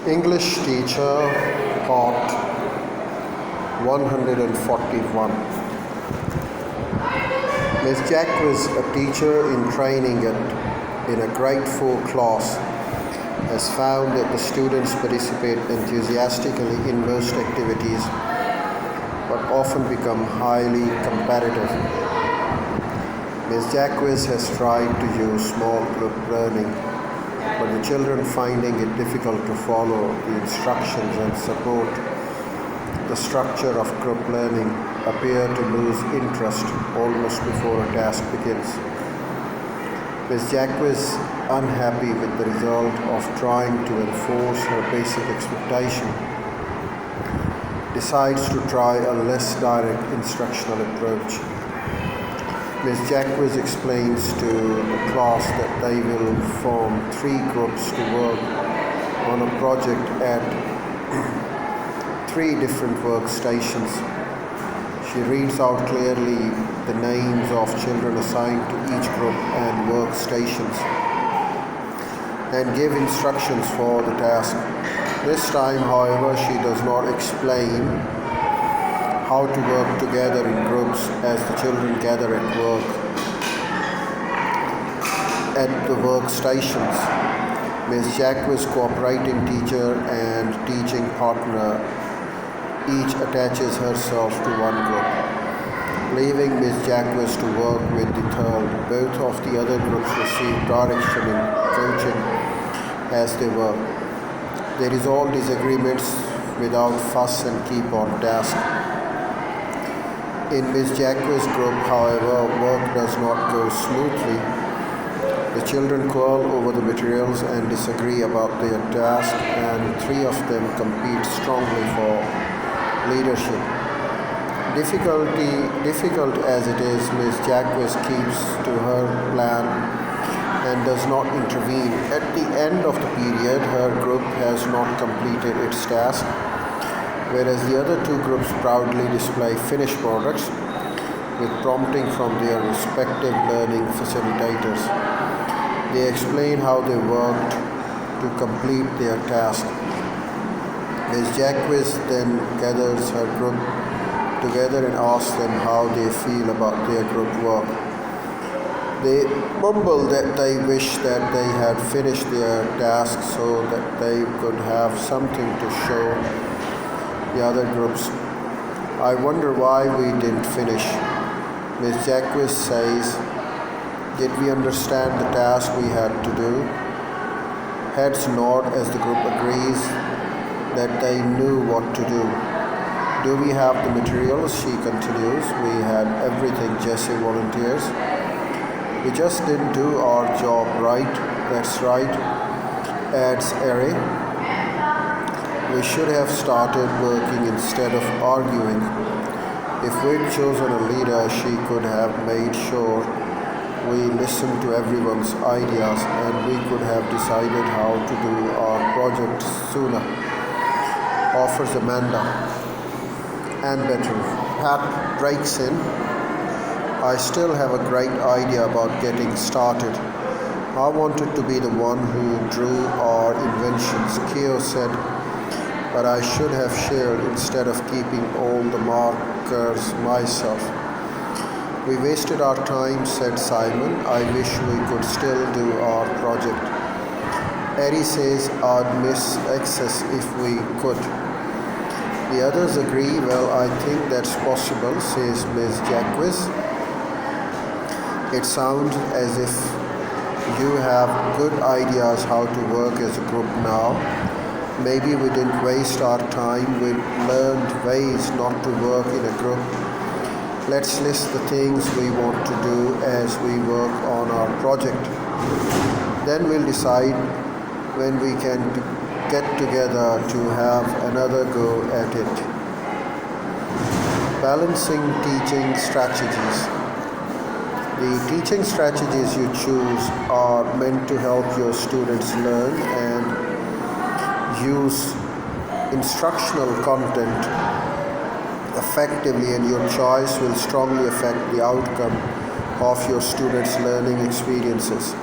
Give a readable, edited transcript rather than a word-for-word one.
English teacher, part 141. Miss Jack was a teacher in training in a grade 4 class, has found that the students participate enthusiastically in most activities but often become highly competitive. Ms. Jacques has tried to use small group learning, but the children finding it difficult to follow the instructions and support the structure of group learning appear to lose interest almost before a task begins. Ms. Jacques is unhappy with the result of trying to enforce her basic expectation, decides to try a less direct instructional approach. Ms. Jacques explains to the class that they will form 3 groups to work on a project at 3 different workstations. She reads out clearly the names of children assigned to each group and workstations and give instructions for the task. This time, however, she does not explain how to work together in groups as the children gather at work at the workstations. Ms. Jacques, cooperating teacher and teaching partner, each attaches herself to one group, leaving Ms. Jacques to work with the third. Both of the other groups receive direction and coaching as they work. They resolve disagreements without fuss and keep on task. In Ms. Jacques' group, however, work does not go smoothly. The children quarrel over the materials and disagree about their task, and 3 of them compete strongly for leadership. Difficult as it is, Ms. Jacques keeps to her plan and does not intervene. At the end of the period, her group has not completed its task, whereas the other 2 groups proudly display finished products with prompting from their respective learning facilitators. They explain how they worked to complete their task. Ms. Jacques then gathers her group together and asks them how they feel about their group work. They mumble that they wish that they had finished their task so that they could have something to show the other groups. I wonder why we didn't finish. Ms. Jacques says, did we understand the task we had to do? Heads nod as the group agrees that they knew what to do. Do we have the materials? She continues. We had everything, Jessie volunteers. We just didn't do our job right. That's right, adds Eri. We should have started working instead of arguing. If we'd chosen a leader, she could have made sure we listened to everyone's ideas and we could have decided how to do our project sooner, offers Amanda. And better. Pat breaks in. I still have a great idea about getting started. I wanted to be the one who drew our inventions, Keo said, but I should have shared instead of keeping all the markers myself. We wasted our time, said Simon. I wish we could still do our project. Eddie says I'd miss access if we could. The others agree. Well, I think that's possible, says Ms. Jacques. It sounds as if you have good ideas how to work as a group now. Maybe we didn't waste our time. We learned ways not to work in a group. Let's list the things we want to do as we work on our project. Then we'll decide when we can get together to have another go at it. Balancing teaching strategies. The teaching strategies you choose are meant to help your students learn and use instructional content effectively, and your choice will strongly affect the outcome of your students' learning experiences.